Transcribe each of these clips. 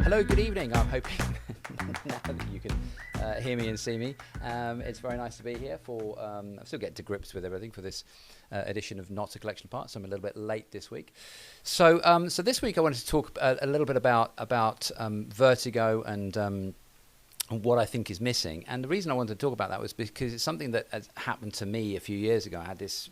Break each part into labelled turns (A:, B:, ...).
A: Hello, good evening. I'm hoping now that you can hear me and see me. It's very nice to be here for, I'm still getting to grips with everything for this edition of Not a Collection of Parts. I'm a little bit late this week. So this week I wanted to talk a little bit about vertigo and what I think is missing. And the reason I wanted to talk about that was because it's something that has happened to me a few years ago. I had this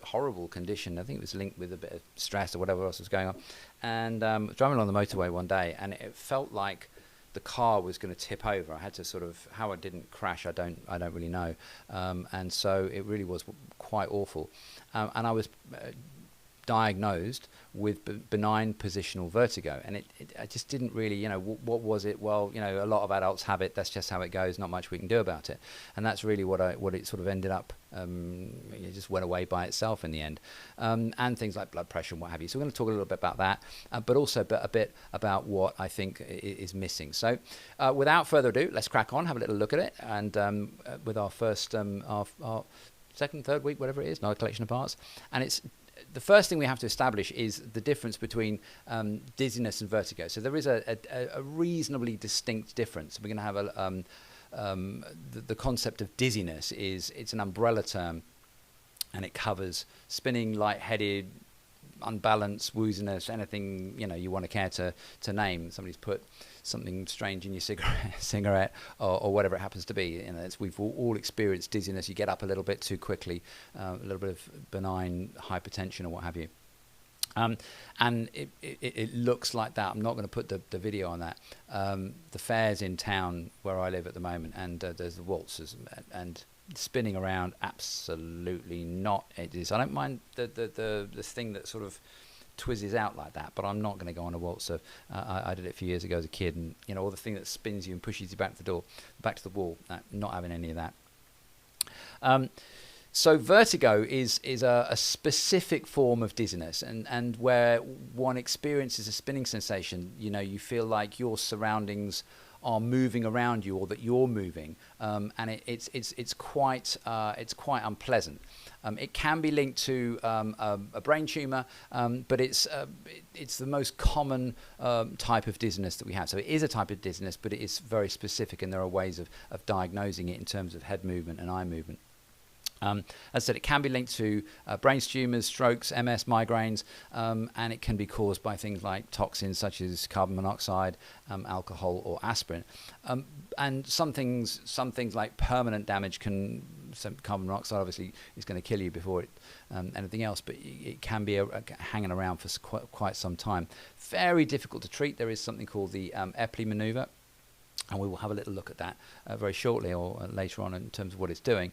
A: horrible condition. I think it was linked with a bit of stress or whatever else was going on. And driving along the motorway one day, and it felt like the car was going to tip over. I had to sort of, how I didn't crash, I don't really know. And so it really was quite awful. And I was diagnosed with benign positional vertigo, and I just didn't really, what was it? Well, a lot of adults have it. That's just how it goes. Not much we can do about it. And that's really what it sort of ended up. It just went away by itself in the end, and things like blood pressure and what have you. So we're going to talk a little bit about that, but also a bit about what I think is missing. So without further ado, let's crack on, have a little look at it, and with our first, our second, third week, whatever it is, Not a Collection of Parts, and it's. The first thing we have to establish is the difference between dizziness and vertigo. So there is a reasonably distinct difference. We're going to have the concept of dizziness it's an umbrella term, and it covers spinning, lightheaded, unbalanced, wooziness, anything you want to care to name. Somebody's put something strange in your cigarette or whatever it happens to be. We've all experienced dizziness. You get up a little bit too quickly, a little bit of benign hypertension or what have you. And it looks like that. I'm not going to put the video on that. The fairs in town where I live at the moment, and there's the waltzes and spinning around, absolutely not. It is. I don't mind the thing that sort of twizzes out like that, but I'm not going to go on a waltzer. I did it a few years ago as a kid, and all the thing that spins you and pushes you back to the wall. Not having any of that. So vertigo is a specific form of dizziness, and where one experiences a spinning sensation. You feel like your surroundings are moving around you, or that you're moving, and it's quite unpleasant. It can be linked to a brain tumor, but it's the most common type of dizziness that we have. So it is a type of dizziness, but it is very specific, and there are ways of diagnosing it in terms of head movement and eye movement. As I said, it can be linked to brain tumours, strokes, MS, migraines, and it can be caused by things like toxins such as carbon monoxide, alcohol, or aspirin. And some things like permanent damage carbon monoxide obviously is going to kill you before anything else, but it can be hanging around for quite some time. Very difficult to treat. There is something called the Epley manoeuvre, and we will have a little look at that very shortly or later on in terms of what it's doing.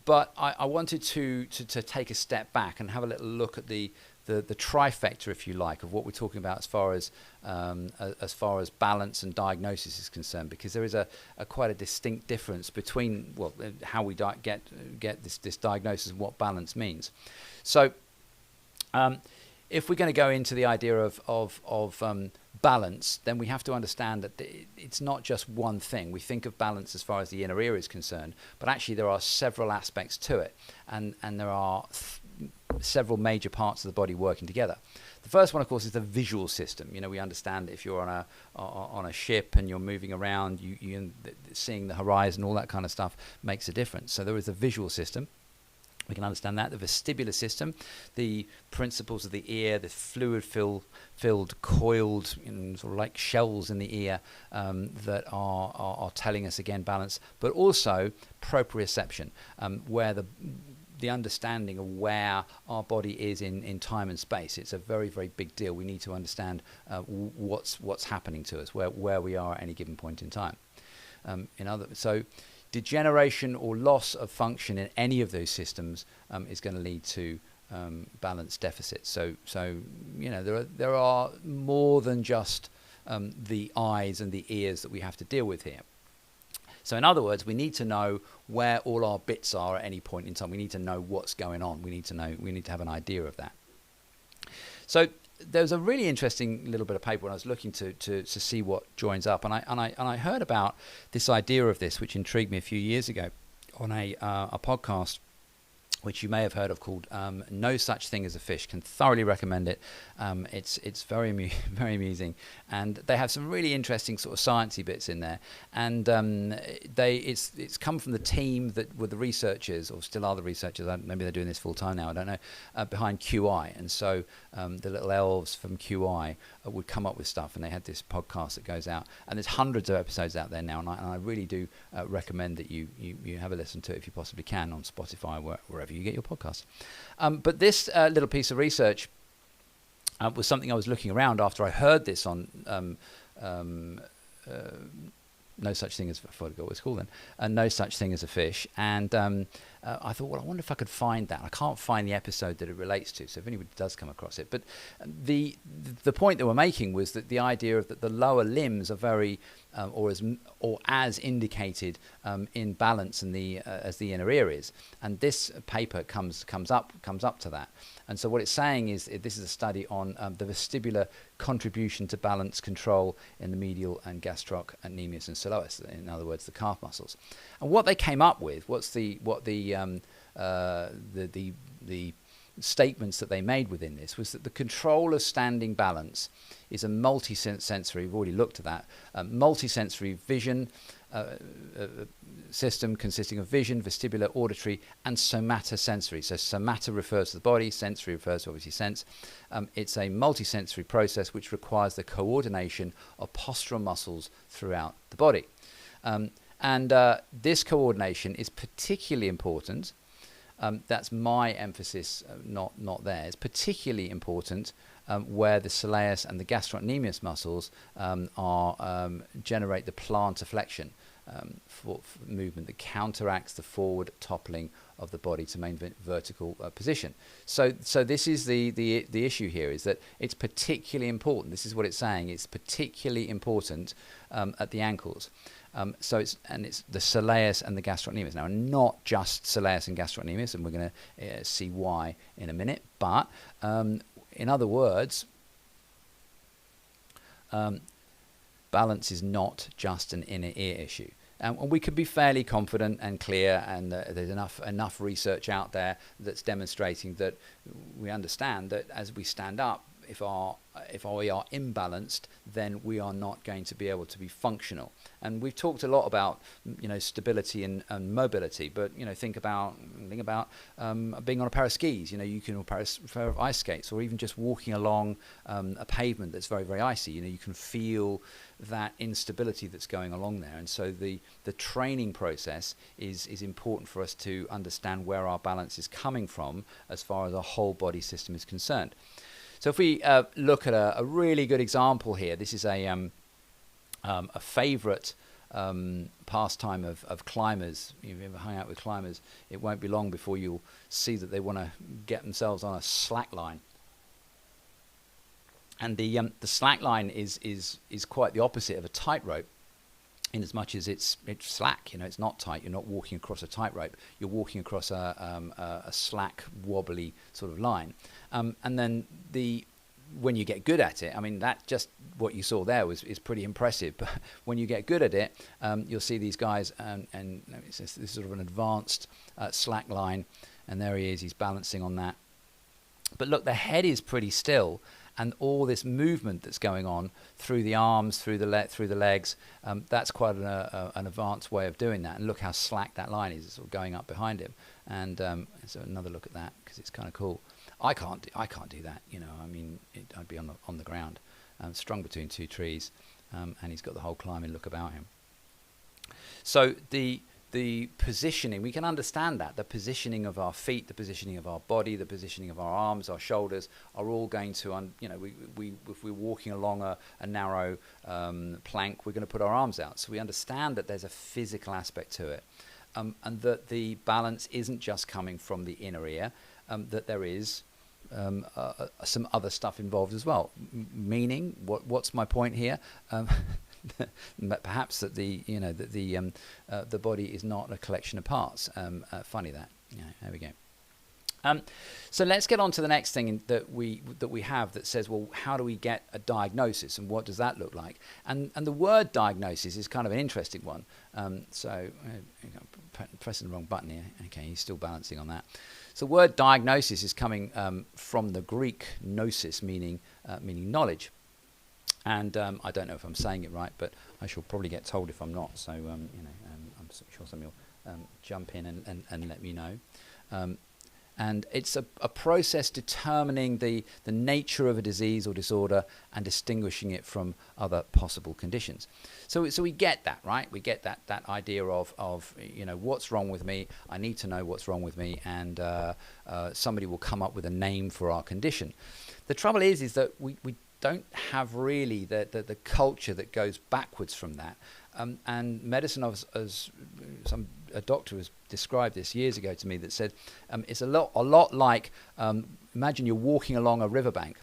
A: But I wanted to take a step back and have a little look at the trifecta, if you like, of what we're talking about as far as balance and diagnosis is concerned, because there is a quite a distinct difference between how we get this diagnosis and what balance means. So if we're going to go into the idea of balance, then we have to understand that it's not just one thing. We think of balance as far as the inner ear is concerned, but actually there are several aspects to it, and there are several major parts of the body working together. The first one, of course, is the visual system. We understand that if you're on a ship and you're moving around, you seeing the horizon, all that kind of stuff makes a difference. So there is a visual system. We can understand that. The vestibular system, the principles of the ear, the fluid-filled, coiled, sort of like shells in the ear that are telling us, again, balance, but also proprioception, where the understanding of where our body is in time and space. It's a very, very big deal. We need to understand what's happening to us, where we are at any given point in time. So degeneration or loss of function in any of those systems is going to lead to balance deficits. So there are more than just the eyes and the ears that we have to deal with here. So in other words, we need to know where all our bits are at any point in time. We need to know what's going on. We need to have an idea of that. So there's a really interesting little bit of paper when I was looking to see what joins up, and I heard about this idea of this, which intrigued me a few years ago on a podcast which you may have heard of, called No Such Thing as a Fish. Can thoroughly recommend it. It's very very amusing, and they have some really interesting sort of sciencey bits in there. And it's come from the team that were the researchers, or still are the researchers. Maybe they're doing this full time now, I don't know. Behind QI, and so the little elves from QI would come up with stuff, and they had this podcast that goes out, and there's hundreds of episodes out there now, and I really do recommend that you have a listen to it if you possibly can on Spotify, wherever you get your podcasts. But this little piece of research was something I was looking around after I heard this on No Such Thing as, I forgot what it's called then, No Such Thing as a Fish. And I thought, well, I wonder if I could find that. I can't find the episode that it relates to, so if anybody does come across it. But the point that we're making was that the idea of that the lower limbs are very, or as indicated in balance in the as the inner ear is. And this paper comes up to that. And so what it's saying is, this is a study on the vestibular contribution to balance control in the medial and gastrocnemius and psoas, in other words, the calf muscles. And what they came up with, the statements that they made within this was that the control of standing balance is a multi-sensory, we've already looked at that, multi-sensory vision system consisting of vision, vestibular, auditory, and somatosensory. So somata refers to the body, sensory refers to obviously sense. It's a multi-sensory process which requires the coordination of postural muscles throughout the body. And this coordination is particularly important. That's my emphasis, not theirs. Particularly important where the soleus and the gastrocnemius muscles generate the plantar flexion for movement that counteracts the forward toppling of the body to maintain vertical position. So this is the issue here, is that it's particularly important. This is what it's saying. It's particularly important at the ankles. So it's the soleus and the gastrocnemius. Now, not just soleus and gastrocnemius, and we're going to see why in a minute. But in other words, balance is not just an inner ear issue. And we could be fairly confident and clear, and there's enough research out there that's demonstrating that we understand that as we stand up, if we are imbalanced, then we are not going to be able to be functional. And we've talked a lot about stability and mobility, but think about being on a pair of skis. You can, or a pair of ice skates, or even just walking along a pavement that's very, very icy. You can feel that instability that's going along there. And so the training process is important for us to understand where our balance is coming from as far as our whole body system is concerned. So if we look at a really good example here, this is a favourite pastime of climbers. If you ever hung out with climbers, it won't be long before you'll see that they want to get themselves on a slack line. And the slack line is quite the opposite of a tightrope, in as much as it's slack. It's not tight. You're not walking across a tightrope. You're walking across a slack, wobbly sort of line. And then when you get good at it, that just what you saw there is pretty impressive. But when you get good at it, you'll see these guys, and it's this sort of an advanced slack line, and there he is. He's balancing on that. But look, the head is pretty still, and all this movement that's going on through the arms, through the legs, that's quite an advanced way of doing that. And look how slack that line is. It's sort of going up behind him. And so another look at that, because it's kind of cool. I can't do that. I'd be on the ground, strung between two trees, and he's got the whole climbing look about him. So the positioning, we can understand that the positioning of our feet, the positioning of our body, the positioning of our arms, our shoulders are all going to, if we're walking along a narrow plank, we're going to put our arms out. So we understand that there's a physical aspect to it, and that the balance isn't just coming from the inner ear, that there is some other stuff involved as well. Meaning, what's my point here? Perhaps that the body is not a collection of parts. Funny that. There we go. So let's get on to the next thing that we have that says, well, how do we get a diagnosis, and what does that look like? And the word diagnosis is kind of an interesting one. So pressing the wrong button here. Okay, he's still balancing on that. So the word diagnosis is coming from the Greek gnosis, meaning knowledge. And I don't know if I'm saying it right, but I shall probably get told if I'm not. So I'm sure somebody will jump in and let me know. And it's a process determining the nature of a disease or disorder and distinguishing it from other possible conditions. So we get that, right? We get that idea of what's wrong with me. I need to know what's wrong with me, and somebody will come up with a name for our condition. The trouble is that we don't have really the culture that goes backwards from that. And medicine, as a doctor has described this years ago to me, that said it's a lot like imagine you're walking along a riverbank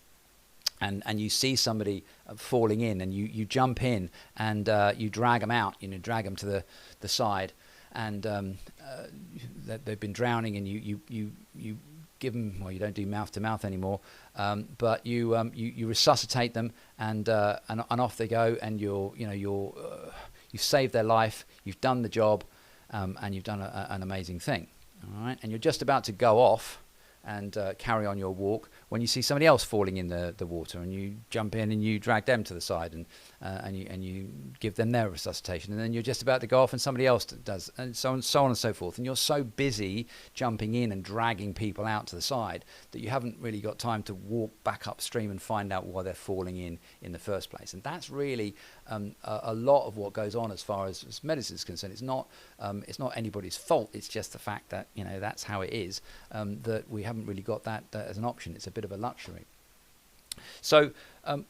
A: and you see somebody falling in, and you jump in and you drag them out, drag them to the side, and they've been drowning, and you give them, well, you don't do mouth to mouth anymore, but you resuscitate them, and off they go, and you've saved their life, you've done the job, and you've done an amazing thing. All right, and you're just about to go off and carry on your walk when you see somebody else falling in the water, and you jump in and you drag them to the side, and you give them their resuscitation, and then you're just about to go off and somebody else does, and so on and so forth. And you're so busy jumping in and dragging people out to the side that you haven't really got time to walk back upstream and find out why they're falling in the first place. And that's really a lot of what goes on as far as medicine is concerned. It's not anybody's fault. It's just the fact that that's how it is, that we haven't really got that as an option. It's a bit of a luxury. So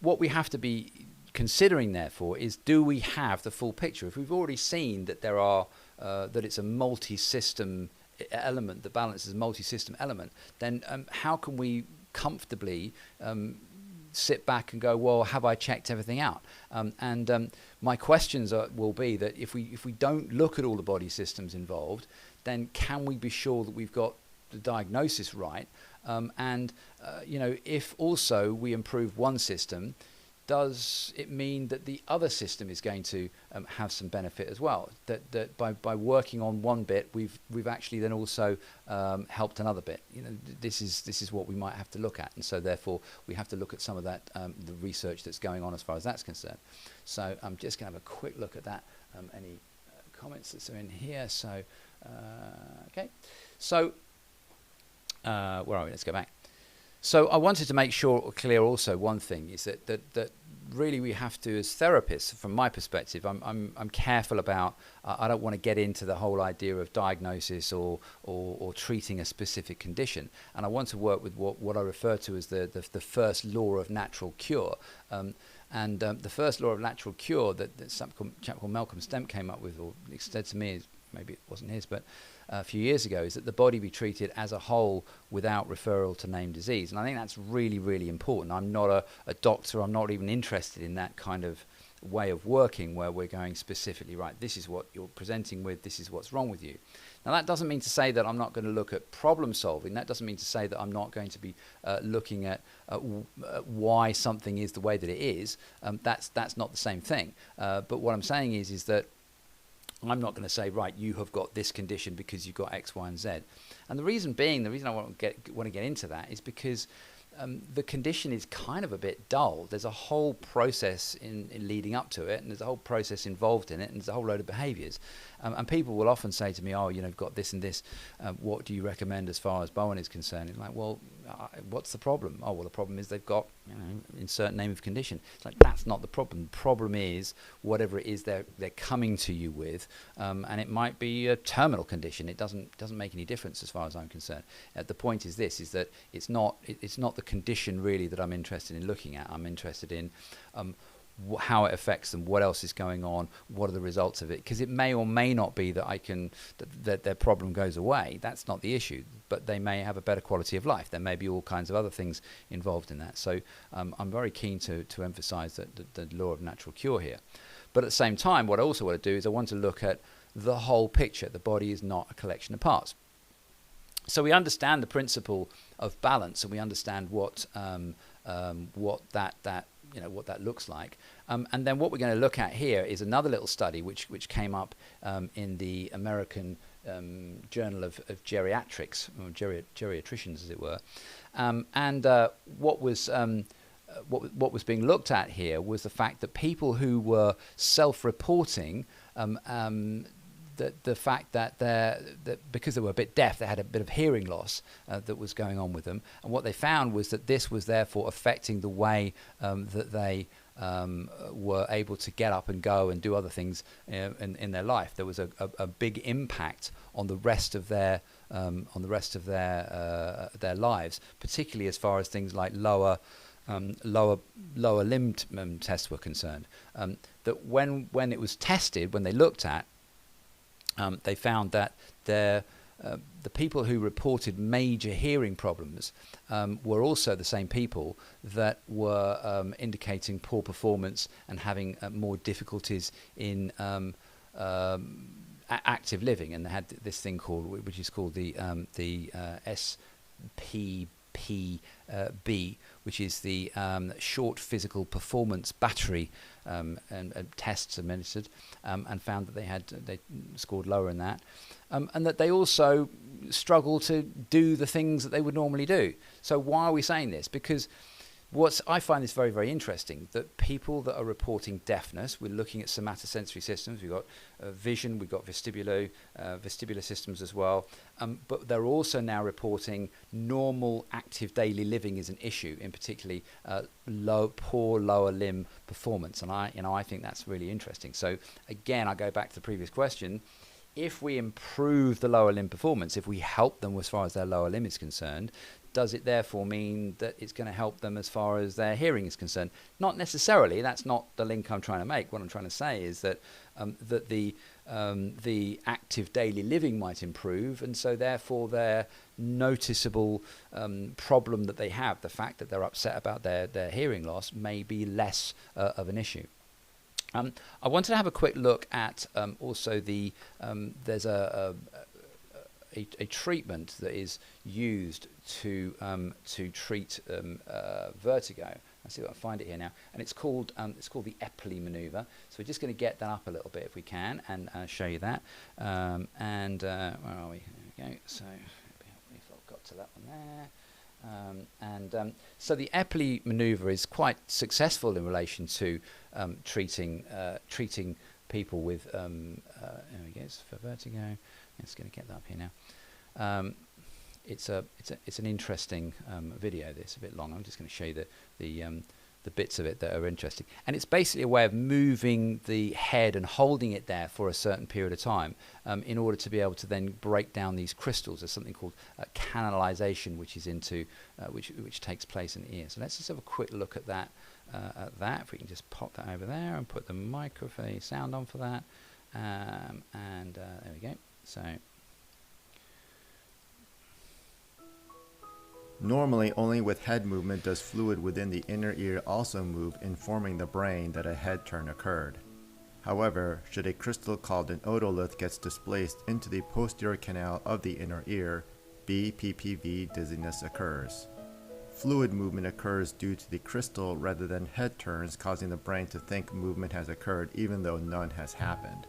A: what we have to be considering, therefore, is, do we have the full picture? If we've already seen that there are that it's a multi-system element, the balance is a multi-system element, then how can we comfortably sit back and go, well, have I checked everything out? My questions will be that if we don't look at all the body systems involved, then can we be sure that we've got the diagnosis right? If also we improve one system, does it mean that the other system is going to have some benefit as well? That by working on one bit, we've actually then also helped another bit. This is what we might have to look at, and so therefore we have to look at some of that the research that's going on as far as that's concerned. So I'm just going to have a quick look at that. Any comments that are in here? So okay, so where are we? Let's go back. So I wanted to make sure clear also one thing is that really we have to, as therapists, from my perspective, I'm careful about, I don't want to get into the whole idea of diagnosis or treating a specific condition, and I want to work with what I refer to as the first law of natural cure. The first law of natural cure that some chap called Malcolm Stemp came up with, or said to me, maybe it wasn't his, but a few years ago, is that the body be treated as a whole without referral to named disease. And I think that's really, really important. I'm not a doctor. I'm not even interested in that kind of way of working where we're going specifically, right, this is what you're presenting with, this is what's wrong with you. Now, that doesn't mean to say that I'm not going to look at problem solving. That doesn't mean to say that I'm not going to be looking at why something is the way that it is. That's not the same thing. But what I'm saying is that I'm not going to say, right, you have got this condition because you've got X, Y, and Z. And the reason I want to get into that is because the condition is kind of a bit dull. There's a whole process in leading up to it, and there's a whole process involved in it, and there's a whole load of behaviours. And people will often say to me, oh, you've got this and this. What do you recommend as far as Bowen is concerned? It's like, well, what's the problem? Oh, well, the problem is they've got, insert name of condition. It's like, that's not the problem. The problem is whatever it is they're coming to you with, and it might be a terminal condition. It doesn't make any difference as far as I'm concerned. The point is this: is that it's not the condition really that I'm interested in looking at. I'm interested in how it affects them, what else is going on, what are the results of it, because it may or may not be that that their problem goes away. That's not the issue, but they may have a better quality of life. There may be all kinds of other things involved in that. So I'm very keen to emphasize the law of natural cure here. But at the same time, what I also want to do is I want to look at the whole picture. The body is not a collection of parts. So we understand the principle of balance, and we understand what that looks like. And then what we're going to look at here is another little study which came up in the American Journal of Geriatrics, or geriatricians, as it were. What was being looked at here was the fact that people who were self-reporting the fact that because they were a bit deaf, they had a bit of hearing loss that was going on with them. And what they found was that this was therefore affecting the way that they were able to get up and go and do other things in their life. There was a big impact on the rest of their lives, particularly as far as things like lower limb tests were concerned. That when it was tested, when they looked at, they found that the people who reported major hearing problems were also the same people that were indicating poor performance and having more difficulties in active living, and they had this thing which is called the SPPB, which is the short physical performance battery, and tests administered, and found that they scored lower in that, and that they also struggle to do the things that they would normally do. So why are we saying this? Because I find this very, very interesting, that people that are reporting deafness, we're looking at somatosensory systems, we've got vision, we've got vestibular systems as well, but they're also now reporting normal active daily living is an issue, in particularly poor lower limb performance. And I think that's really interesting. So again, I go back to the previous question. If we improve the lower limb performance, if we help them as far as their lower limb is concerned, does it therefore mean that it's going to help them as far as their hearing is concerned? Not necessarily. That's not the link I'm trying to make. What I'm trying to say is that the active daily living might improve, and so therefore their noticeable problem that they have, the fact that they're upset about their hearing loss, may be less of an issue. I wanted to have a quick look at also there's a treatment that is used to treat vertigo. Let's see if I can find it here now, and it's called the Epley maneuver. So we're just going to get that up a little bit if we can, and show you that. Where are we? There we go. So if I've got to that one there. So the Epley maneuver is quite successful in relation to treating people with there we go, for vertigo. It's going to get that up here now. It's an interesting video. It's a bit long. I'm just going to show you the bits of it that are interesting. And it's basically a way of moving the head and holding it there for a certain period of time in order to be able to then break down these crystals. There's something called canalization, which is which takes place in the ear. So let's just have a quick look at that. If we can just pop that over there and put the microphone sound on for that. There we go. So
B: normally, only with head movement does fluid within the inner ear also move, informing the brain that a head turn occurred. However, should a crystal called an otolith gets displaced into the posterior canal of the inner ear, BPPV dizziness occurs. Fluid movement occurs due to the crystal rather than head turns, causing the brain to think movement has occurred even though none has happened.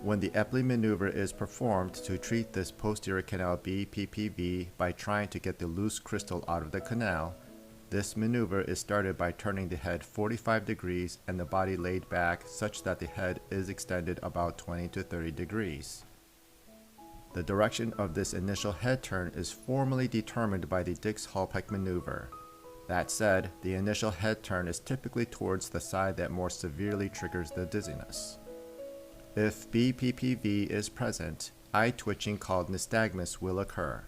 B: When the Epley maneuver is performed to treat this posterior canal BPPV by trying to get the loose crystal out of the canal, this maneuver is started by turning the head 45 degrees and the body laid back such that the head is extended about 20 to 30 degrees. The direction of this initial head turn is formally determined by the Dix-Hallpike maneuver. That said, the initial head turn is typically towards the side that more severely triggers the dizziness. If BPPV is present, eye twitching called nystagmus will occur.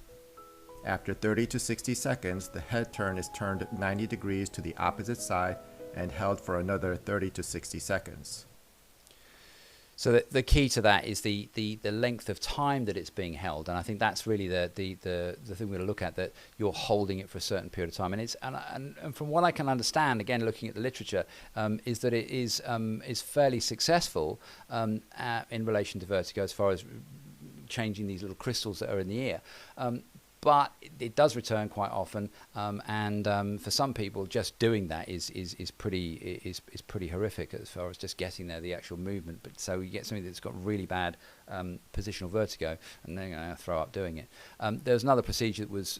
B: After 30 to 60 seconds, the head turn is turned 90 degrees to the opposite side and held for another 30 to 60 seconds.
A: So the key to that is the length of time that it's being held, and I think that's really the thing we're going to look at, that you're holding it for a certain period of time. And and from what I can understand, again looking at the literature, is that it is fairly successful in relation to vertigo as far as changing these little crystals that are in the ear. but it does return quite often, and for some people, just doing that is pretty horrific as far as just getting there, the actual movement. But so you get somebody that's got really bad positional vertigo, and they're going to throw up doing it. There's another procedure that was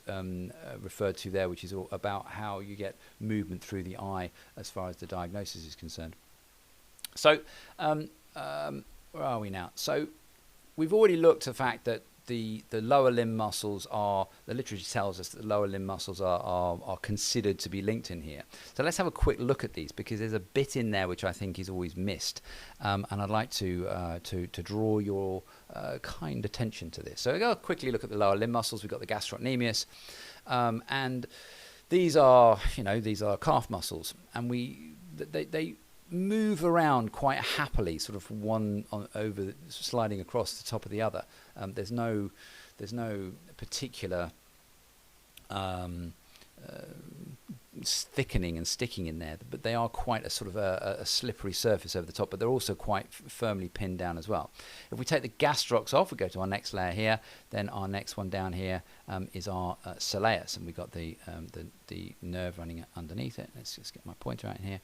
A: referred to there, which is all about how you get movement through the eye as far as the diagnosis is concerned. So where are we now? So we've already looked at the fact that the lower limb muscles are, the literature tells us that the lower limb muscles are considered to be linked in here. So let's have a quick look at these, because there's a bit in there which I think is always missed, and I'd like to draw your kind attention to this. So we'll go quickly look at the lower limb muscles. We've got the gastrocnemius, and these are calf muscles, and they move around quite happily, sort of one over sliding across the top of the other. There's no particular thickening and sticking in there, but they are quite a sort of a slippery surface over the top, but they're also quite firmly pinned down as well. If we take the gastrocs off, we go to our next layer here, then our next one down here is our soleus, and we've got the nerve running underneath it. Let's just get my pointer out in here.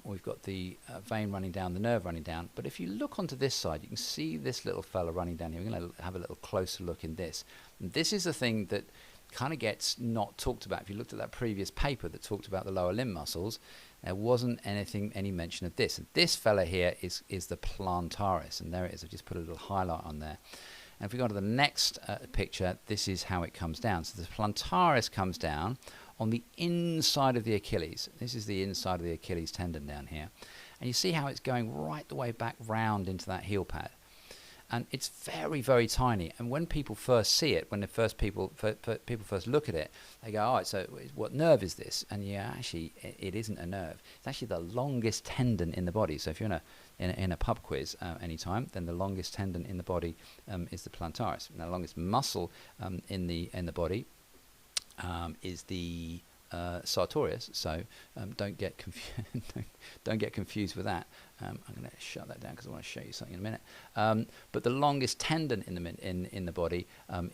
A: We've got the vein running down, the nerve running down, but if you look onto this side, you can see this little fella running down here. We're going to have a little closer look in this. And this is the thing that kind of gets not talked about. If you looked at that previous paper that talked about the lower limb muscles, there wasn't any mention of this. And this fella here is the plantaris, and there it is. I've just put a little highlight on there. And if we go to the next picture, this is how it comes down. So the plantaris comes down on the inside of the Achilles. This is the inside of the Achilles tendon down here. And you see how it's going right the way back round into that heel pad. And it's very, very tiny. And when people first see it, when the people first look at it, they go, "Oh, so what nerve is this?" And yeah, actually, it isn't a nerve. It's actually the longest tendon in the body. So if you're in a pub quiz anytime, then the longest tendon in the body is the plantaris. Now, the longest muscle in the body is the sartorius. So don't get confused with that. I'm going to shut that down because I want to show you something in a minute. But the longest tendon in the body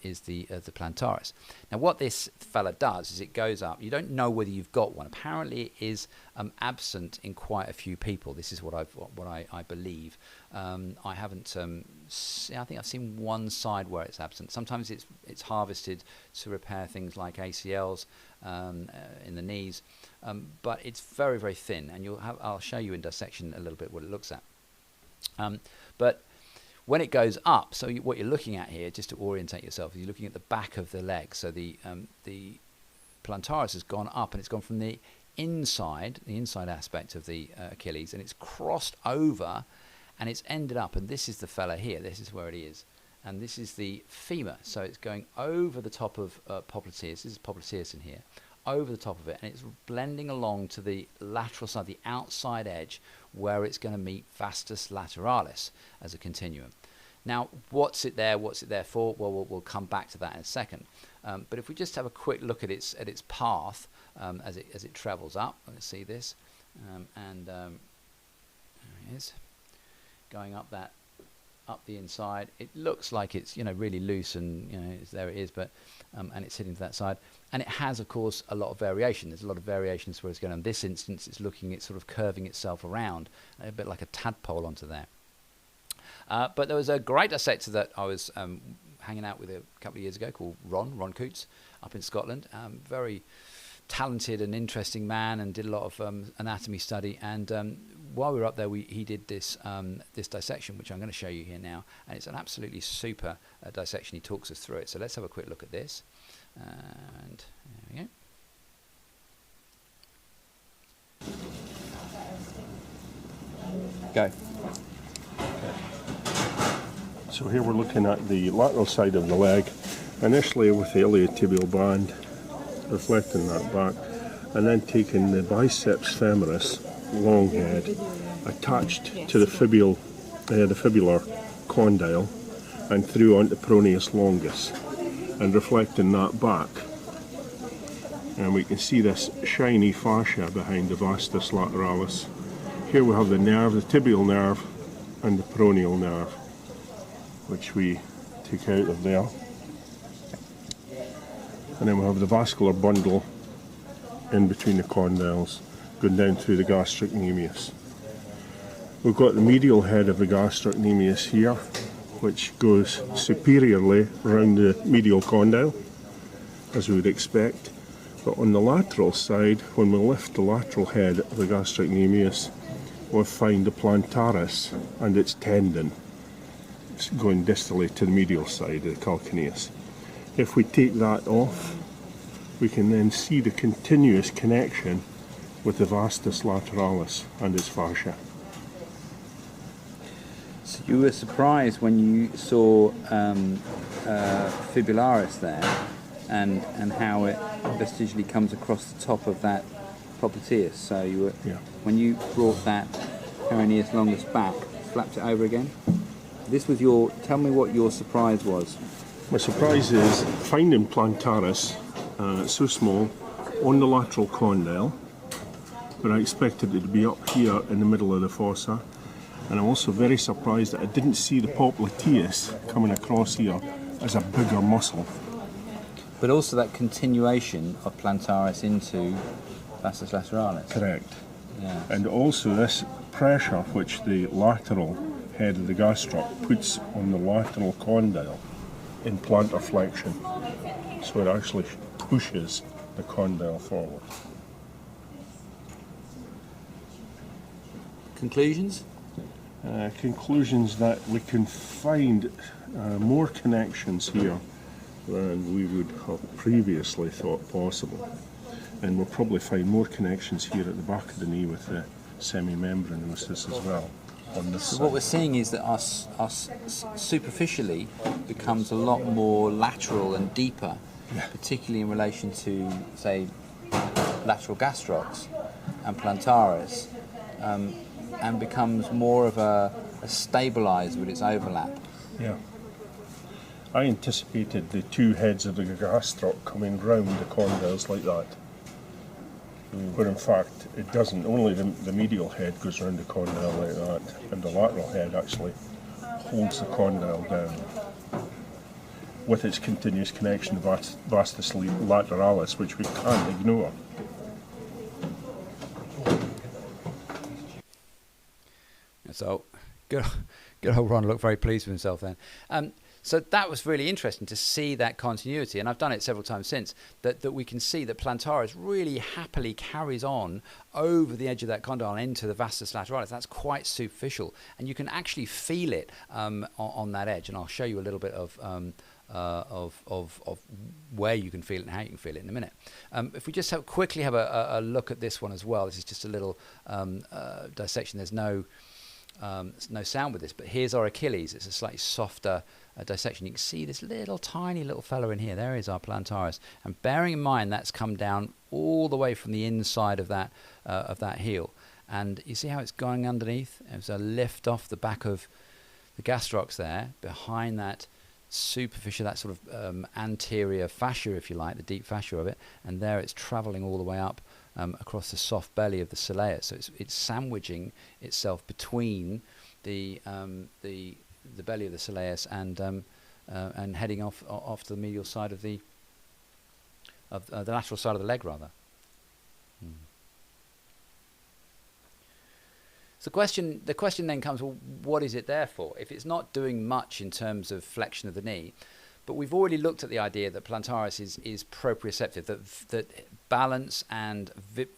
A: is the plantaris. Now, what this fella does is it goes up. You don't know whether you've got one. Apparently, it is absent in quite a few people. This is what I believe. I haven't. I think I've seen one side where it's absent. Sometimes it's harvested to repair things like ACLs in the knees. But it's very, very thin, and I'll show you in dissection a little bit what it looks at. But when it goes up, so what you're looking at here, just to orientate yourself, you're looking at the back of the leg. So the plantaris has gone up, and it's gone from the inside aspect of the Achilles, and it's crossed over, and it's ended up, and this is the fella here. This is where it is. And this is the femur. So it's going over the top of popliteus. This is popliteus in here. Over the top of it, and it's blending along to the lateral side, the outside edge, where it's going to meet vastus lateralis as a continuum. Now, what's it there for? Well, we'll come back to that in a second. But if we just have a quick look at its path as it travels up, let's see this, and there it is, going up the inside. It looks like it's really loose, and there it is, but and it's hitting to that side. And it has, of course, a lot of variation. There's a lot of variation as where it's going. In this instance, it's sort of curving itself around, a bit like a tadpole onto there. But there was a great dissector that I was hanging out with a couple of years ago called Ron Coots up in Scotland. Very talented and interesting man, and did a lot of anatomy study. And while we were up there, he did this dissection, which I'm going to show you here now. And it's an absolutely super dissection. He talks us through it. So let's have a quick look at this. And there we go.
C: Okay. So here we're looking at the lateral side of the leg, initially with the iliotibial band, reflecting that back, and then taking the biceps femoris, long head, attached to the fibular condyle, and through onto peroneus longus, and reflecting that back. And we can see this shiny fascia behind the vastus lateralis. Here we have the nerve, the tibial nerve, and the peroneal nerve, which we took out of there. And then we have the vascular bundle in between the condyles, going down through the gastrocnemius. We've got the medial head of the gastrocnemius here, which goes superiorly around the medial condyle, as we would expect. But on the lateral side, when we lift the lateral head of the gastrocnemius, we'll find the plantaris and its tendon. It's going distally to the medial side of the calcaneus. If we take that off, we can then see the continuous connection with the vastus lateralis and its fascia.
A: So you were surprised when you saw fibularis there, and how it vestigially comes across the top of that popliteus. So you were, when you brought that peroneus longus back, flapped it over again. This was your. Tell me what your surprise was.
C: My surprise is finding plantaris so small on the lateral condyle, but I expected it to be up here in the middle of the fossa. And I'm also very surprised that I didn't see the popliteus coming across here as a bigger muscle.
A: But also that continuation of plantaris into vastus lateralis.
C: Correct.
A: Yeah.
C: And also this pressure which the lateral head of the gastroc puts on the lateral condyle in plantar flexion. So it actually pushes the condyle forward.
A: Conclusions?
C: Conclusions that we can find more connections here than we would have previously thought possible. And we'll probably find more connections here at the back of the knee with the semimembranosus as well. On this
A: So
C: side.
A: what we're seeing is that our superficially becomes a lot more lateral and deeper, particularly in relation to, say, lateral gastrocs and plantaris, and becomes more of a stabilised with its overlap.
C: Yeah. I anticipated the two heads of the gastroc coming round the condyles like that. But in fact, it doesn't. Only the medial head goes around the condyle like that, and the lateral head actually holds the condyle down with its continuous connection to vastus lateralis, which we can't ignore.
A: So, good old Ron looked very pleased with himself then. So that was really interesting to see that continuity, and I've done it several times since, that we can see that plantaris really happily carries on over the edge of that condyle into the vastus lateralis. That's quite superficial, and you can actually feel it on that edge, and I'll show you a little bit of where you can feel it and how you can feel it in a minute. If we just quickly have a look at this one as well. This is just a little dissection. There's no sound with this, but here's our Achilles. It's a slightly softer dissection. You can see this tiny little fellow in here. There is our plantaris, and bearing in mind that's come down all the way from the inside of that heel, and you see how it's going underneath. There's a lift off the back of the gastrocs there, behind that superficial, that sort of anterior fascia, if you like, the deep fascia of it, and there it's travelling all the way up across the soft belly of the soleus. So it's sandwiching itself between the belly of the soleus and heading off to the medial side of the lateral side of the leg, rather. So the question then comes, well, what is it there for? If it's not doing much in terms of flexion of the knee, but we've already looked at the idea that plantaris is proprioceptive, that balance and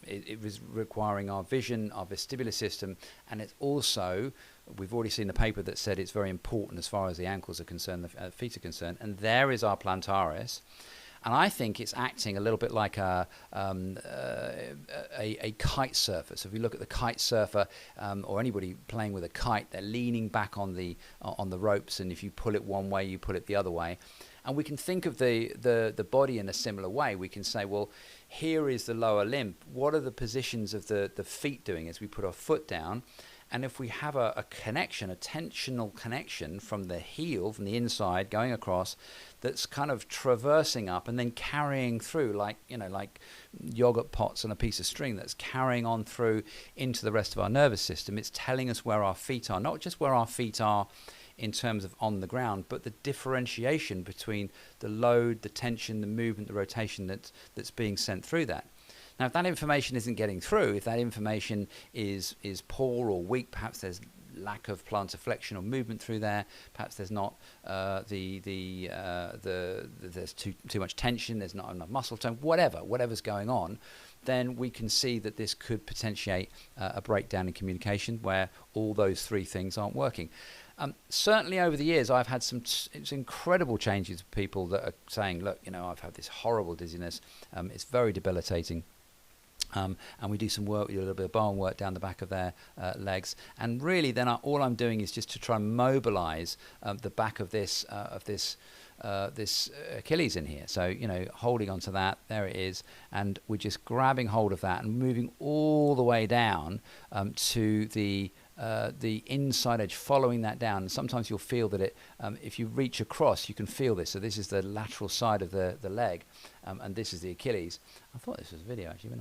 A: it was requiring our vision, our vestibular system, and it's also, we've already seen the paper that said it's very important as far as the ankles are concerned, the feet are concerned, and there is our plantaris. And I think it's acting a little bit like a kite surfer. So if you look at the kite surfer or anybody playing with a kite, they're leaning back on the ropes, and if you pull it one way, you pull it the other way. And we can think of the body in a similar way. We can say, well, here is the lower limb. What are the positions of the feet doing as we put our foot down? And if we have a connection, a tensional connection from the heel, from the inside, going across, that's kind of traversing up and then carrying through, like yogurt pots on a piece of string, that's carrying on through into the rest of our nervous system. It's telling us where our feet are, not just where our feet are in terms of on the ground, but the differentiation between the load, the tension, the movement, the rotation that's being sent through that. Now, if that information isn't getting through, if that information is poor or weak, perhaps there's lack of plantar flexion or movement through there, perhaps there's not there's too much tension, there's not enough muscle tone, whatever's going on, then we can see that this could potentiate a breakdown in communication where all those three things aren't working. Certainly over the years, I've had some incredible changes with people that are saying, look, I've had this horrible dizziness, it's very debilitating. And we do some work, we do a little bit of bone work down the back of their legs, and really then all I'm doing is just to try and mobilize the back of this Achilles in here. So holding onto that, there it is, and we're just grabbing hold of that and moving all the way down to the inside edge, following that down. And sometimes you'll feel that if you reach across, you can feel this. So this is the lateral side of the leg, and this is the Achilles. I thought this was a video, actually,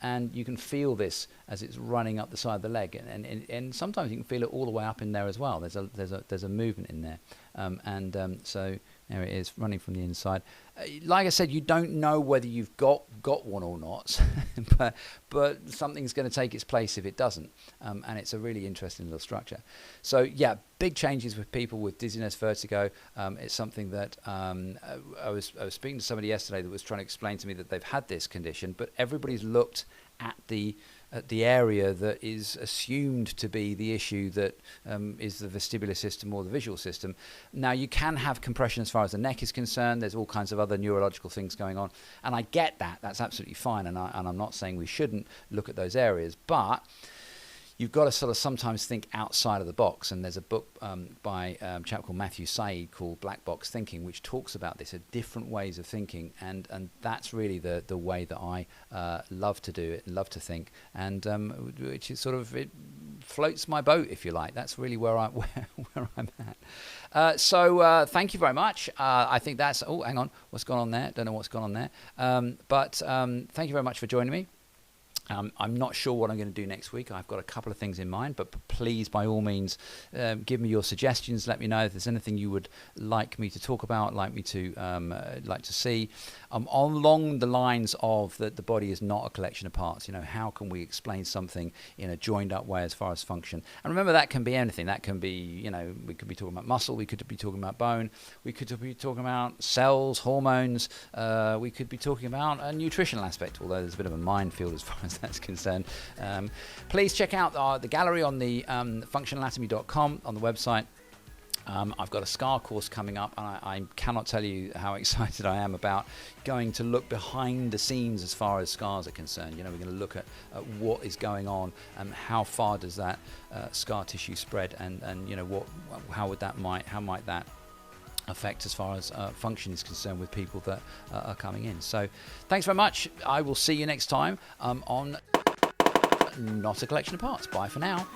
A: and you can feel this as it's running up the side of the leg, and sometimes you can feel it all the way up in there as well. There's a movement in there, so there it is, running from the inside. Like I said, you don't know whether you've got one or not, but something's going to take its place if it doesn't, and it's a really interesting little structure. So yeah, big changes with people with dizziness, vertigo. It's something that I was speaking to somebody yesterday that was trying to explain to me that they've had this condition, but everybody's looked at the area that is assumed to be the issue that is the vestibular system or the visual system. Now, you can have compression as far as the neck is concerned. There's all kinds of other neurological things going on, and I get that. That's absolutely fine, and I'm not saying we shouldn't look at those areas, but you've got to sort of sometimes think outside of the box. And there's a book by a chap called Matthew Said called Black Box Thinking, which talks about this, different ways of thinking, and that's really the way that I love to do it, love to think, and which is sort of, it floats my boat, if you like. That's really where I'm at. So thank you very much. I think that's, oh, hang on, what's gone on there? Don't know what's gone on there. But thank you very much for joining me. I'm not sure what I'm going to do next week. I've got a couple of things in mind, but please, by all means, give me your suggestions. Let me know if there's anything you would like me to talk about, like to see, along the lines of that the body is not a collection of parts. How can we explain something in a joined-up way as far as function? And remember, that can be anything. That can be, we could be talking about muscle, we could be talking about bone, we could be talking about cells, hormones, we could be talking about a nutritional aspect, although there's a bit of a minefield as far as that's concerned. Please check out the gallery on the functionalanatomy.com on the website. I've got a scar course coming up, and I cannot tell you how excited I am about going to look behind the scenes as far as scars are concerned. We're going to look at what is going on and how far does that scar tissue spread, and how might that affect as far as function is concerned with people that are coming in. So thanks very much. I will see you next time on Not a Collection of Parts. Bye for now.